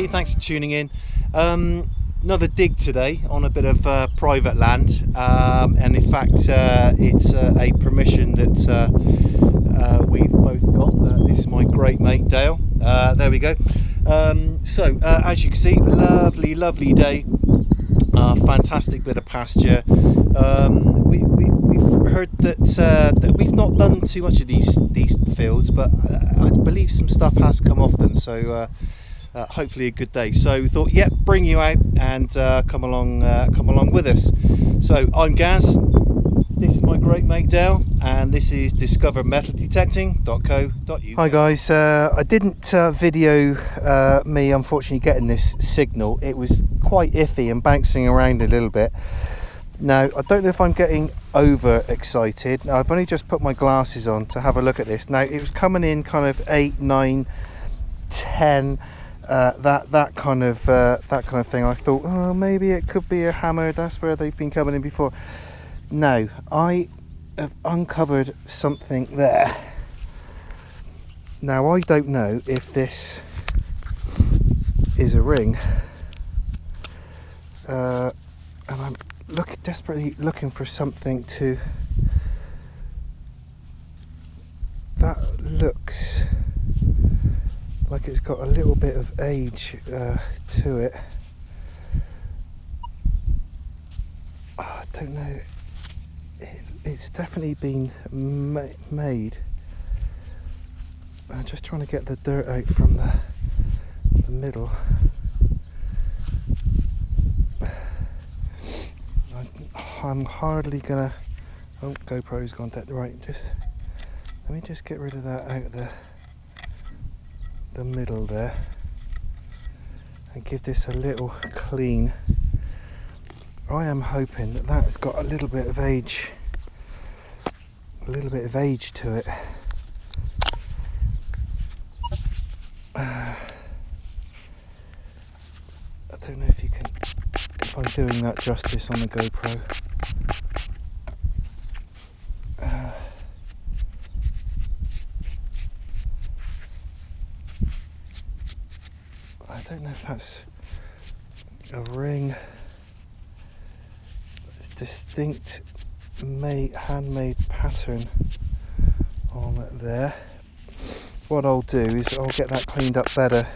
everybody, thanks for tuning in. Another dig today on a bit of private land, and in fact it's a permission that we've both got. This is my great mate Dale. There we go. So as you can see, lovely day, fantastic bit of pasture. We've heard that we've not done too much of these fields, but I believe some stuff has come off them, so hopefully a good day. So we thought, yep, bring you out and come along with us. So I'm Gaz, this is my great mate Dale, and this is discovermetaldetecting.co.uk. Hi guys, I didn't video me unfortunately getting this signal. It was quite iffy and bouncing around a little bit. Now, I don't know if I'm getting over excited. Now, I've only just put my glasses on to have a look at this. Now, it was coming in kind of 8, 9, 10, that kind of thing. I thought, oh, maybe it could be a hammer. That's where they've been coming in before. Now, I have uncovered something there. Now, I don't know if this is a ring, and I'm desperately looking for something that looks like it's got a little bit of age to it. I don't know. It's definitely been made. I'm just trying to get the dirt out from the middle. I'm hardly gonna. Oh, GoPro's gone dead. Right, just let me just get rid of that out of the middle there, and give this a little clean. I am hoping that that's got a little bit of age, to it. I don't know if I'm doing that justice on the GoPro. I don't know if that's a ring. It's distinct handmade pattern on it there. What I'll do is I'll get that cleaned up better,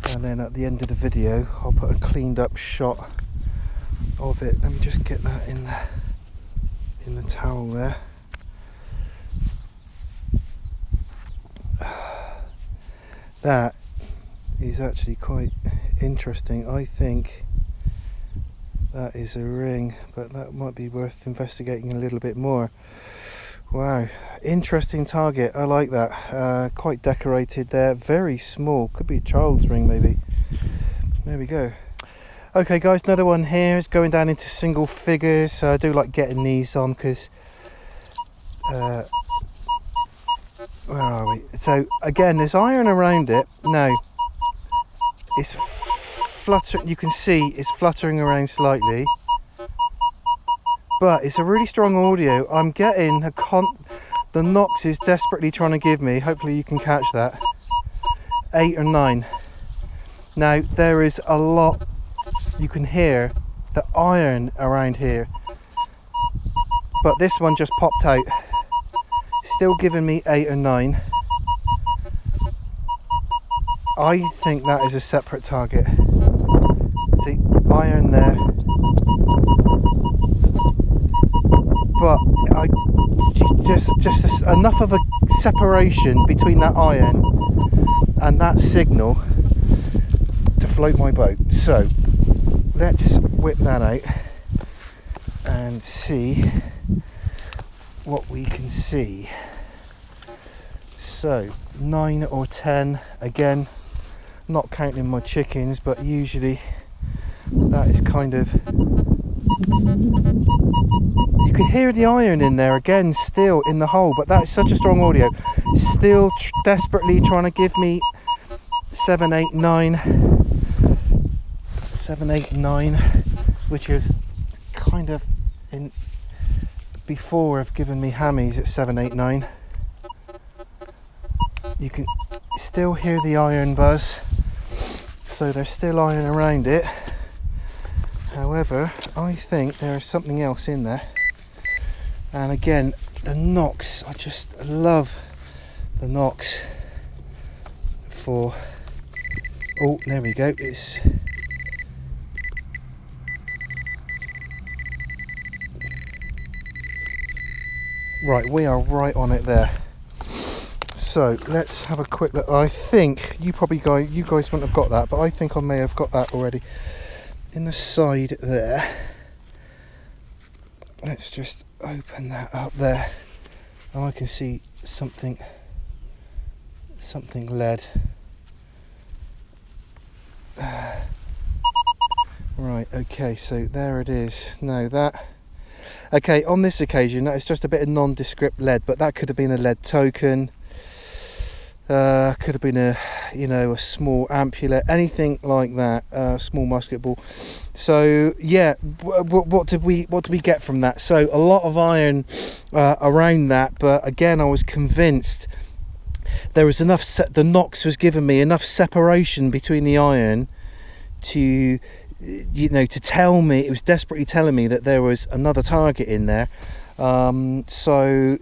and then at the end of the video I'll put a cleaned up shot of it. Let me just get that in the towel there. That is actually quite interesting. I think that is a ring, but that might be worth investigating a little bit more. Wow, interesting target. I like that. Quite decorated there, very small, could be a child's ring maybe. There we go. Okay guys, another one here. It's going down into single figures, so I do like getting these on because where are we? So again, there's iron around it. Now it's fluttering, you can see it's fluttering around slightly, but it's a really strong audio. I'm getting the Knox is desperately trying to give me, hopefully you can catch that, 8 or 9. Now there is a lot, you can hear the iron around here, but this one just popped out, still giving me 8 or 9. I think that is a separate target. See, iron there, but just enough of a separation between that iron and that signal to float my boat. So let's whip that out and see what we can see. So 9 or 10 again, not counting my chickens, but usually that is kind of, you can hear the iron in there again, still in the hole, but that is such a strong audio. Still desperately trying to give me 7, 8, 9, which is kind of in before have given me hammies at 7, 8, 9. You can still hear the iron buzz. so there's still iron around it. However, I think there is something else in there. And again, the knocks, I just love the knocks for, oh, there we go, it's right, we are right on it there. So let's have a quick look. I think you guys wouldn't have got that, but I think I may have got that already. In the side there, let's just open that up there, and I can see something lead. Right, okay, so there it is. No, that, okay, on this occasion that is just a bit of nondescript lead, but that could have been a lead token. Could have been a, you know, a small ampulette, anything like that, small musket ball. So yeah, what did we get from that? So a lot of iron around that, but again, I was convinced there was enough. The Knox was giving me enough separation between the iron to, you know, to tell me, it was desperately telling me that there was another target in there. So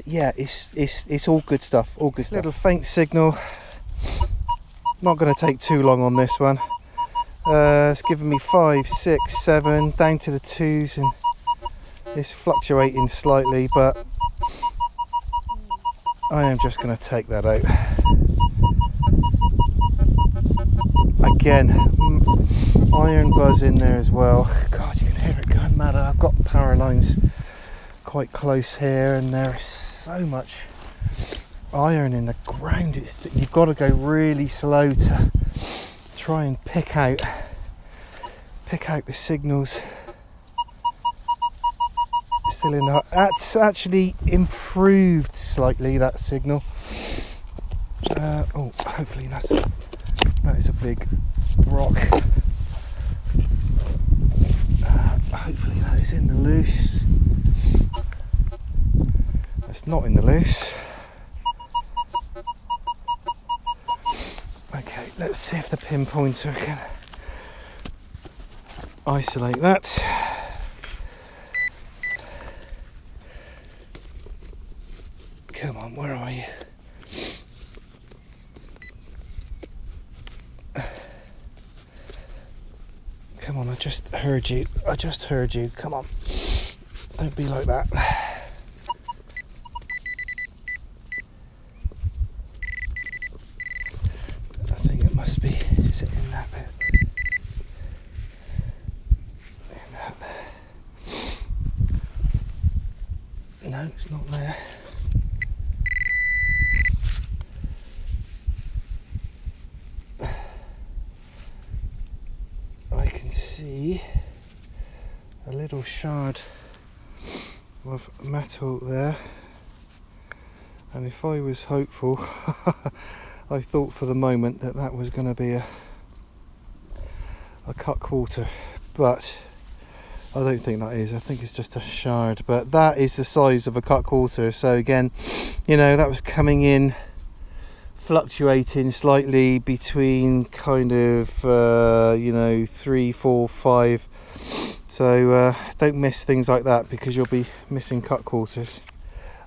yeah, it's all good stuff, all good stuff. Little faint signal, not going to take too long on this one. It's giving me 5, 6, 7 down to the 2s, and it's fluctuating slightly, but I am just going to take that out. Again, iron buzz in there as well. God, you can hear it going mad. I've got power lines quite close here, and there is so much iron in the ground. You've got to go really slow to try and pick out the signals. Still in the, that's actually improved slightly, that signal. Oh, hopefully that is a big rock. Hopefully that is in the loose. It's not in the loose. Okay, let's see if the pinpointer can isolate that. Come on, where are you? Come on, I just heard you. Come on. Don't be like that. Is it in that bit? In that there? No, it's not there. I can see a little shard of metal there, and if I was hopeful, I thought for the moment that was going to be a cut quarter, but I don't think that is. I think it's just a shard, but that is the size of a cut quarter. So again, you know, that was coming in, fluctuating slightly between kind of you know, 3, 4, 5. So don't miss things like that, because you'll be missing cut quarters.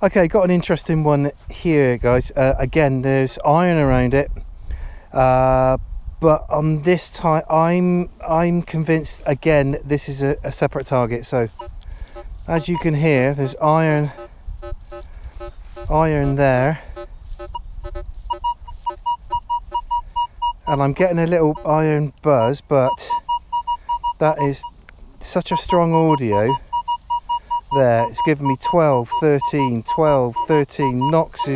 Okay, got an interesting one here, guys. Again, there's iron around it, but on this time, I'm convinced again this is a separate target. So, as you can hear, there's iron there, and I'm getting a little iron buzz, but that is such a strong audio. There, it's giving me 12, 13, 12, 13 knocks.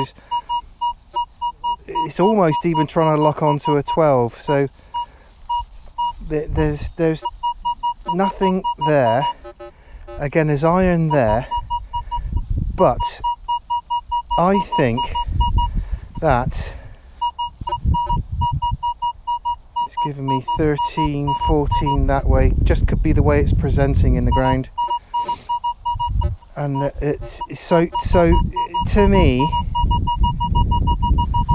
It's almost even trying to lock onto a 12. So there's nothing there. Again, there's iron there, but I think that it's giving me 13, 14 that way. Just could be the way it's presenting in the ground. And it's so to me,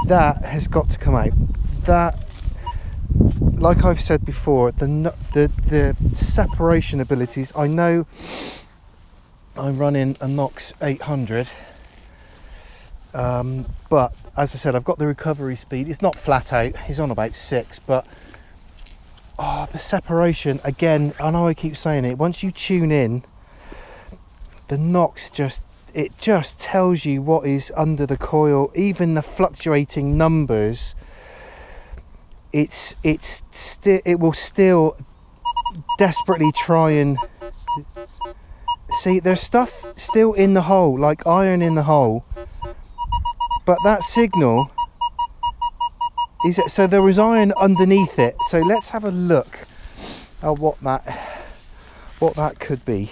that has got to come out. That like I've said before, the separation abilities, I know I'm running a Knox 800, but as I said, I've got the recovery speed. It's not flat out, he's on about 6, but the separation, again, I know I keep saying it, once you tune in, the Knox just tells you what is under the coil. Even the fluctuating numbers, it will still desperately try and see. There's stuff still in the hole, like iron in the hole, but that signal is, so there was iron underneath it. So let's have a look at what that could be.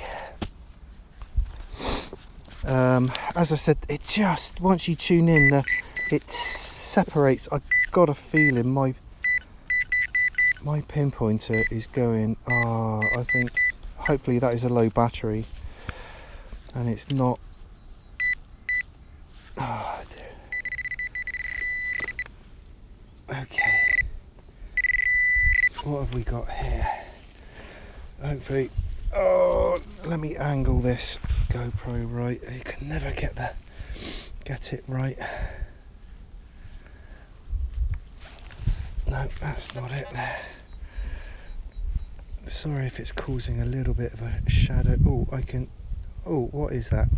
As I said, it just, once you tune in, it separates. I got a feeling my pinpointer is going, I think hopefully that is a low battery and it's not. Oh dear. Okay, what have we got here? Hopefully, let me angle this GoPro right. You can never get it right. No, that's not it there. Sorry if it's causing a little bit of a shadow. What is that?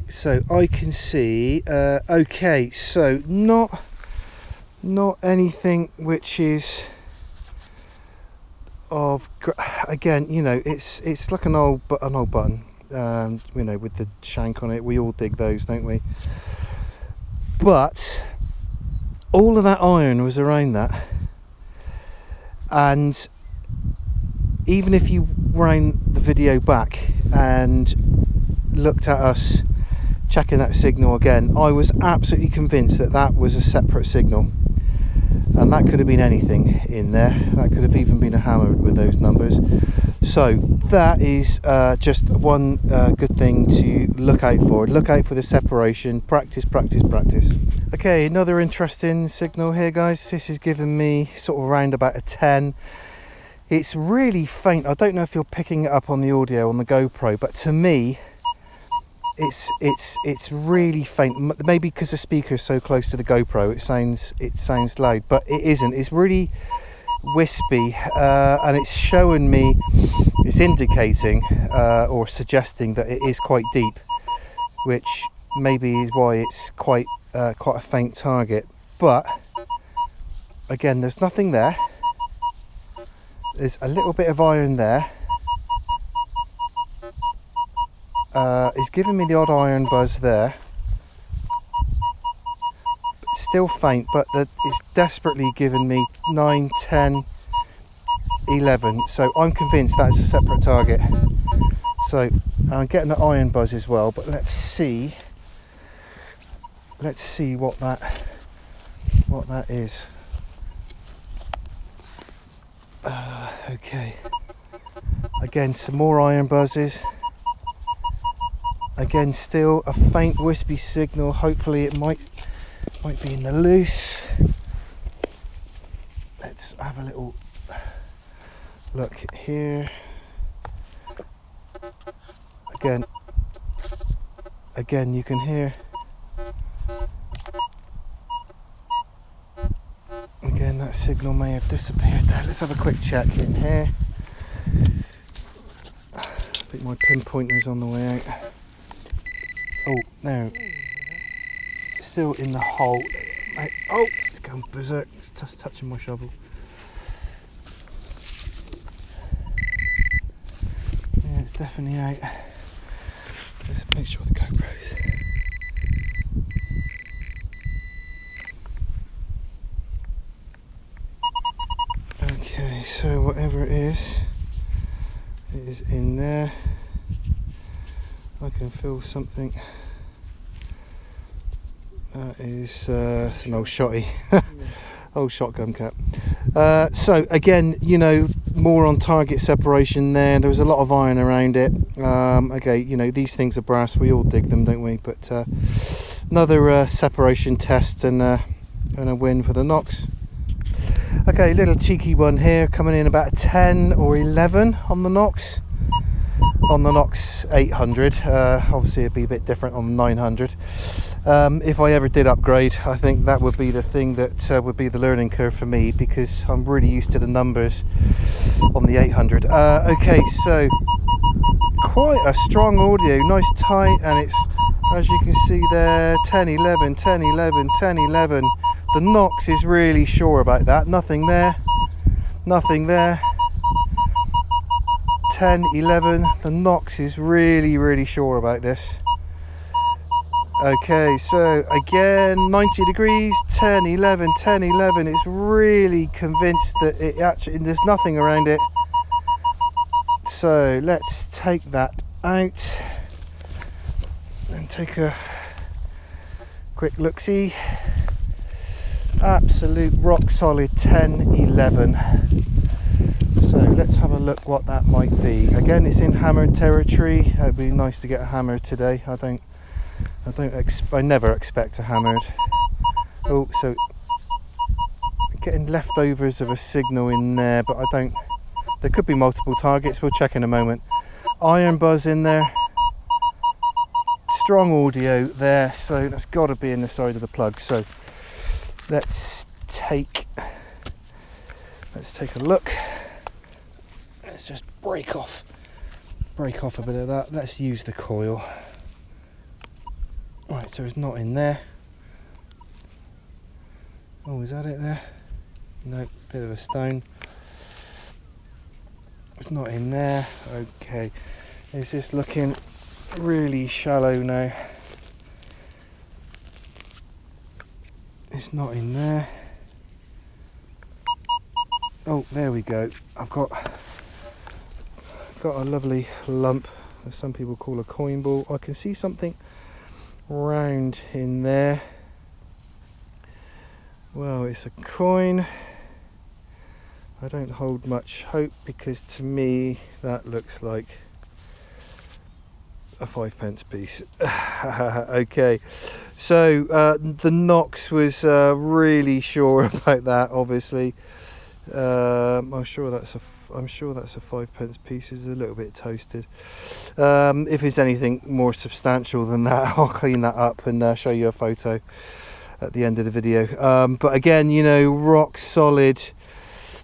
So I can see, okay, so not anything which is of, again, you know, it's like an old button, you know, with the shank on it. We all dig those, don't we? But all of that iron was around that, and even if you ran the video back and looked at us checking that signal again, I was absolutely convinced that was a separate signal. And that could have been anything in there. That could have even been a hammer with those numbers. So that is just one good thing to look out for. Look out for the separation. Practice, practice, practice. Okay, another interesting signal here, guys. This is giving me sort of around about a 10. It's really faint. I don't know if you're picking it up on the audio on the GoPro, but to me, it's really faint. Maybe because the speaker is so close to the GoPro, it sounds loud, but it isn't. It's really wispy, and it's showing me, it's indicating or suggesting that it is quite deep, which maybe is why it's quite a faint target. But again, there's nothing there. There's a little bit of iron there. It's giving me the odd iron buzz there. Still faint, but it's desperately giving me 9, 10, 11. So I'm convinced that is a separate target. So I'm getting an iron buzz as well, but let's see what that is. Okay. Again, some more iron buzzes. Again, still a faint wispy signal. Hopefully it might be in the loose. Let's have a little look here. Again you can hear. Again, that signal may have disappeared there. Let's have a quick check in here. I think my pinpointer is on the way out. Oh, there. It's still in the hole. Oh, it's going berserk. It's just touching my shovel. Yeah, it's definitely out. Let's make sure the GoPro's. Okay, so whatever it is in there. I can feel something. That is it's an old shotty, old shotgun cap. So again, you know, more on target separation there. There was a lot of iron around it. Okay, you know, these things are brass. We all dig them, don't we? But another separation test and a win for the Knox. Okay, little cheeky one here, coming in about a 10 or 11 on the Knox. On the Knox 800, obviously it'd be a bit different on 900. If I ever did upgrade, I think that would be the thing that would be the learning curve for me, because I'm really used to the numbers on the 800. Okay, so quite a strong audio, nice tight, and it's, as you can see there, 10, 11, 10, 11, 10, 11. The Knox is really sure about that. Nothing there, nothing there. 10, 11, the Knox is really sure about this. Okay, so again, 90 degrees, 10, 11, 10, 11. It's really convinced that it actually, there's nothing around it. So let's take that out and take a quick look-see. Absolute rock solid 10, 11. So let's have a look what that might be. Again, it's in hammered territory. It'd be nice to get a hammered today. I never expect a hammered. Oh, so getting leftovers of a signal in there, but there could be multiple targets. We'll check in a moment. Iron buzz in there. Strong audio there, so that's got to be in the side of the plug. So let's take a look. Let's just break off a bit of that. Let's use the coil. Right, so it's not in there. Oh, is that it there? No, bit of a stone. It's not in there. Okay, it's just looking really shallow now. It's not in there. Oh, there we go. I've got a lovely lump, as some people call a coin ball. I can see something round in there. Well, it's a coin. I don't hold much hope, because to me that looks like a 5p piece. Okay, so the Knox was really sure about that. Obviously, I'm sure that's a 5p piece. It's a little bit toasted. If it's anything more substantial than that, I'll clean that up and show you a photo at the end of the video. But again, you know, rock solid.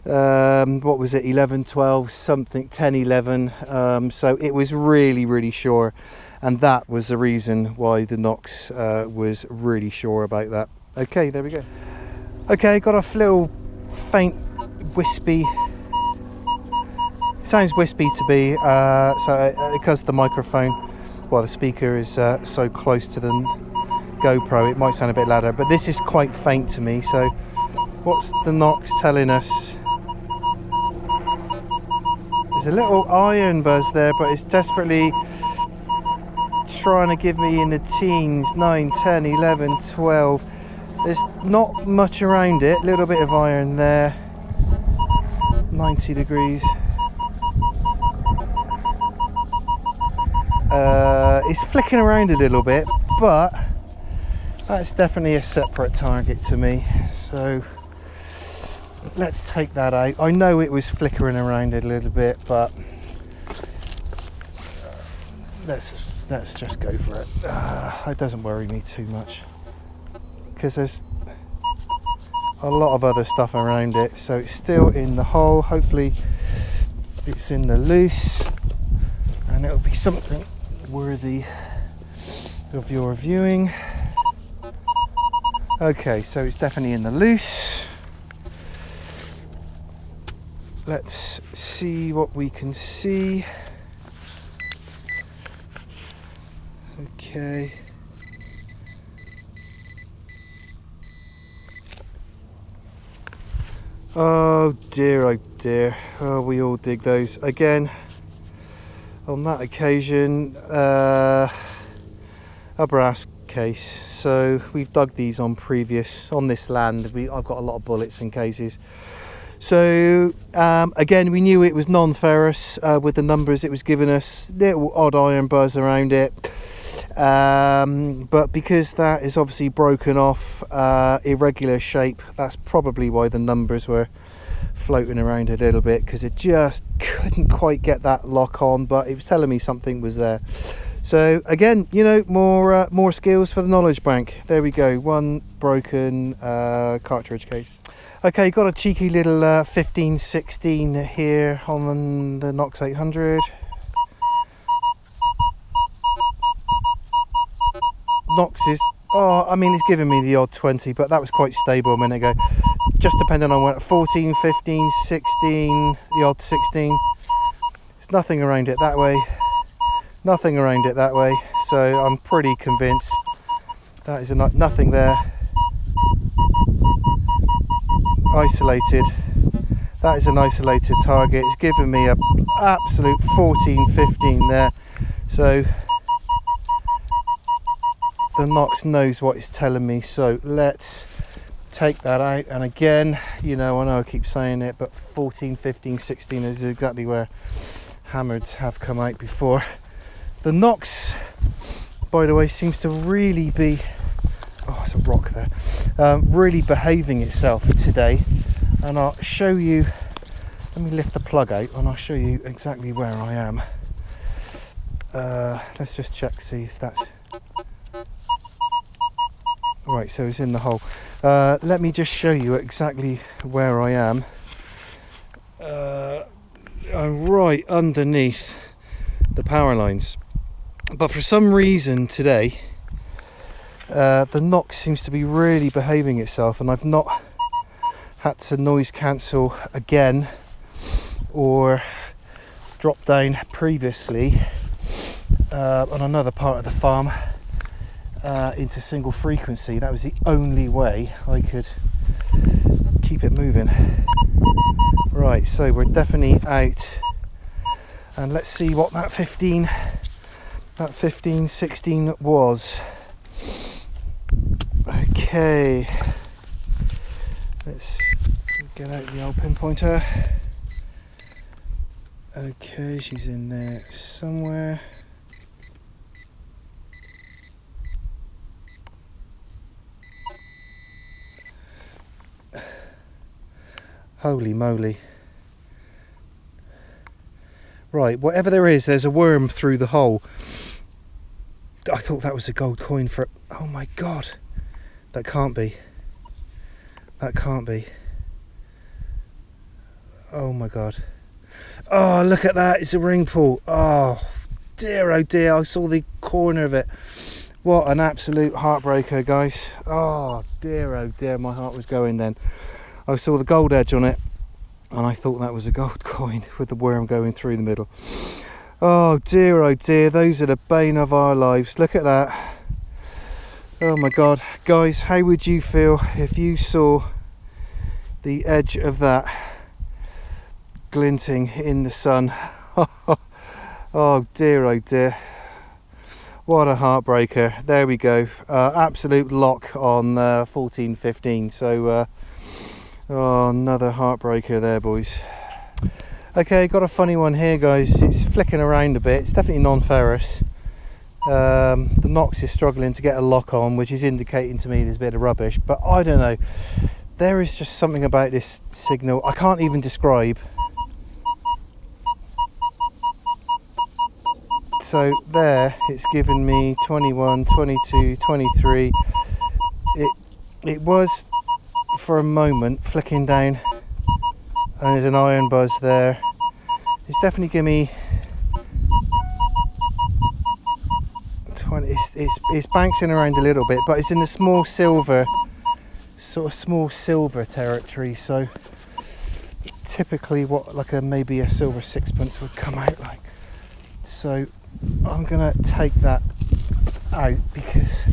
What was it, 11, 12, something, 10, 11. So it was really sure, and that was the reason why the Knox was really sure about that. Okay, there we go. Okay, got a little faint wispy, sounds wispy to be, so because the microphone, well, the speaker is so close to the GoPro, it might sound a bit louder, but this is quite faint to me. So what's the Knox telling us? There's a little iron buzz there, but it's desperately trying to give me in the teens. 9, 10, 11, 12. There's not much around it. A little bit of iron there. 90 degrees. It's flicking around a little bit, but that's definitely a separate target to me. So let's take that out. I know it was flickering around a little bit, but let's just go for it. It doesn't worry me too much, because there's a lot of other stuff around it. So it's still in the hole. Hopefully it's in the loose, and it'll be something worthy of your viewing. Okay, so it's definitely in the loose. Let's see what we can see. Okay. Oh dear, oh dear. Oh, we all dig those. Again, on that occasion, a brass case. So we've dug these on this land. I've got a lot of bullets and cases. So again, we knew it was non-ferrous with the numbers it was giving us. Little odd iron buzz around it, but because that is obviously broken off, irregular shape, that's probably why the numbers were floating around a little bit because it just couldn't quite get that lock on, but it was telling me something was there. So again, you know, more skills for the knowledge bank. There we go, one broken cartridge case. Okay, got a cheeky little 1516 here on the Knox 800. Knox is, oh, I mean, it's giving me the odd 20, but that was quite stable a minute ago. Just depending on what, 14, 15, 16, the odd 16. There's nothing around it that way. Nothing around it that way. So I'm pretty convinced that is nothing there. Isolated. That is an isolated target. It's given me a absolute 14, 15 there. So the Knox knows what it's telling me. So let's take that out. And again, you know, I know I keep saying it, but 14, 15, 16 is exactly where hammers have come out before. The Knox, by the way, seems to really be, oh, it's a rock there, really behaving itself today. And I'll show you, let me lift the plug out and I'll show you exactly where I am. Let's just check, see if that's, right, so it's in the hole. Let me just show you exactly where I am. I'm right underneath the power lines. But for some reason today, the Knox seems to be really behaving itself, and I've not had to noise cancel again or drop down previously on another part of the farm into single frequency. That was the only way I could keep it moving. Right, so we're definitely out, and let's see what that 15, 16 was. Okay, let's get out the old pinpointer. Okay, she's in there somewhere. Holy moly. Right, whatever there is, there's a worm through the hole. I thought that was a gold coin for, oh my god. That can't be. That can't be. Oh my god. Oh, look at that, it's a ring pull. Oh dear, I saw the corner of it. What an absolute heartbreaker, guys. Oh dear, my heart was going then. I saw the gold edge on it and I thought that was a gold coin with the worm going through the middle. Oh dear, those are the bane of our lives. Look at that. Oh my god. Guys, how would you feel if you saw the edge of that glinting in the sun? Oh dear, what a heartbreaker. There we go. Absolute lock on 14-15. So oh, another heartbreaker there, boys. Okay, got a funny one here, guys. It's flicking around a bit. It's definitely non-ferrous. The Knox is struggling to get a lock on, which is indicating to me there's a bit of rubbish, but I don't know. There is just something about this signal I can't even describe. So there, it's given me 21, 22, 23. It was for a moment flicking down, and there's an iron buzz there. It's definitely giving me 20. It's bouncing around a little bit, but it's in the small silver, sort of small silver territory. So typically, what like maybe a silver sixpence would come out like. So I'm gonna take that out because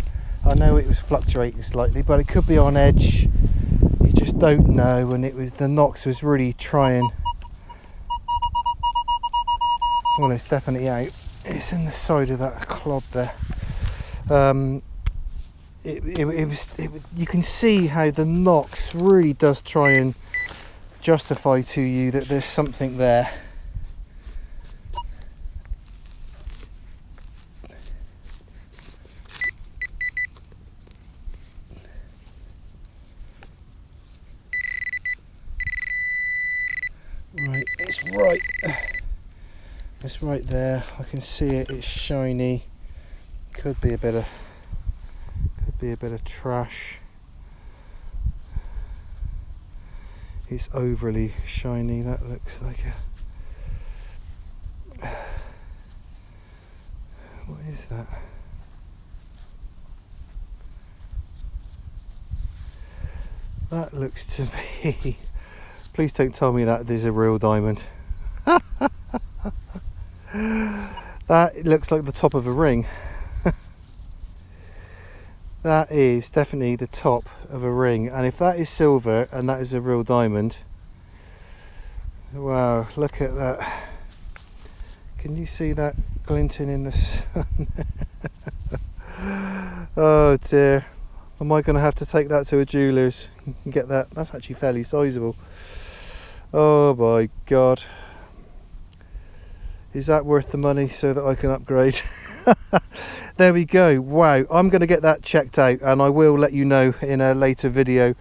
I know it was fluctuating slightly, but it could be on edge. You just don't know, and it was the Knox was really trying. Well, it's definitely out. It's in the side of that clod there. You can see how the Knox really does try and justify to you that there's something there. right. It's right there. I can see it. It's shiny. Could be a bit of trash. It's overly shiny. That looks like a... What is that? That looks to me... Please don't tell me that there's a real diamond. That looks like the top of a ring. That is definitely the top of a ring, and if that is silver and that is a real diamond, wow, look at that. Can you see that glinting in the sun? Oh dear, am I going to have to take that to a jeweller's and get that? That's actually fairly sizable. Oh my god, is that worth the money so that I can upgrade? There we go. Wow, I'm going to get that checked out, and I will let you know in a later video.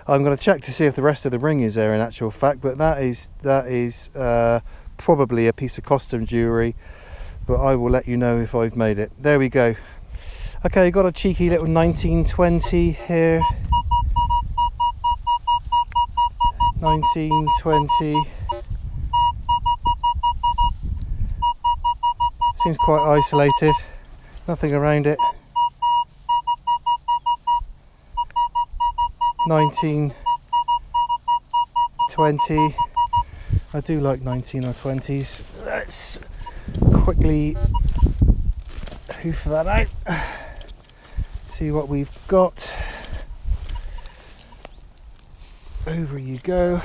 I'm going to check to see if the rest of the ring is there in actual fact, but that is probably a piece of costume jewellery, but I will let you know if I've made it. There we go. Okay, got a cheeky little 1920 here. 1920. Seems quite isolated. Nothing around it. 1920. I do like 19 or 20s. Let's quickly hoof that out. See what we've got. Over you go.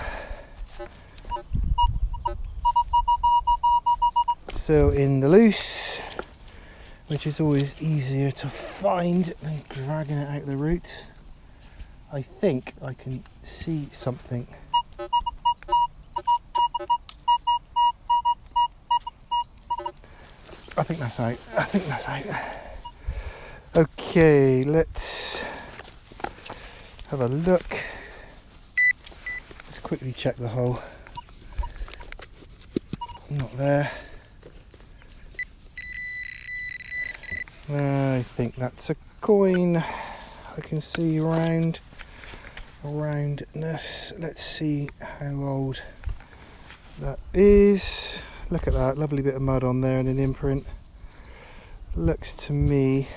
Still in the loose, which is always easier to find than dragging it out the root. I think I can see something. I think that's out. I think that's out. Okay, let's have a look. Let's quickly check the hole. Not there. I think that's a coin. I can see roundness. Let's see how old that is. Look at that, lovely bit of mud on there and an imprint. Looks to me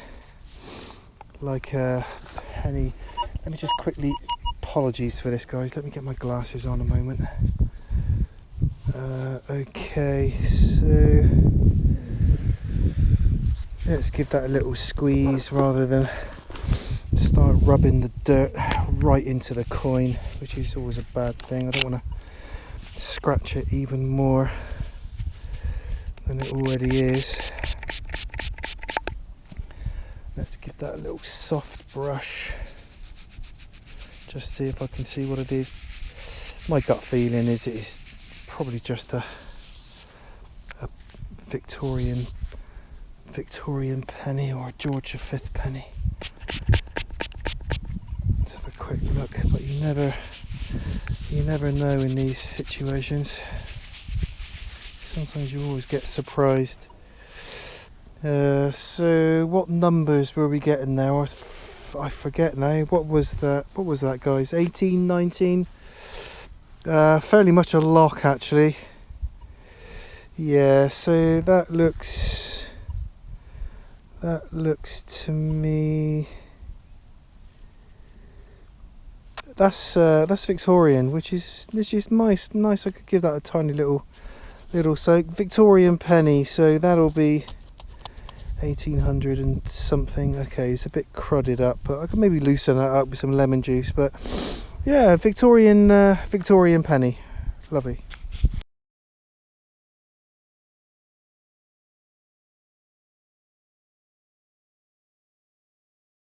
like a penny. Let me just quickly, apologies for this guys, let me get my glasses on a moment. Okay, so let's give that a little squeeze rather than start rubbing the dirt right into the coin, which is always a bad thing. I don't want to scratch it even more than it already is. Let's give that a little soft brush, just see if I can see what it is. My gut feeling is it is probably just a Victorian penny or a George V penny. Let's have a quick look, but you never know in these situations. Sometimes you always get surprised. So what numbers were we getting there? I forget now. What was that guys? 18, 19? Fairly much a lock actually. Yeah, so that looks to me, that's Victorian, which is nice. I could give that a tiny little soak. Victorian penny, so that'll be 1800 and something. Okay, it's a bit crudded up, but I could maybe loosen that up with some lemon juice. But yeah, Victorian penny, lovely.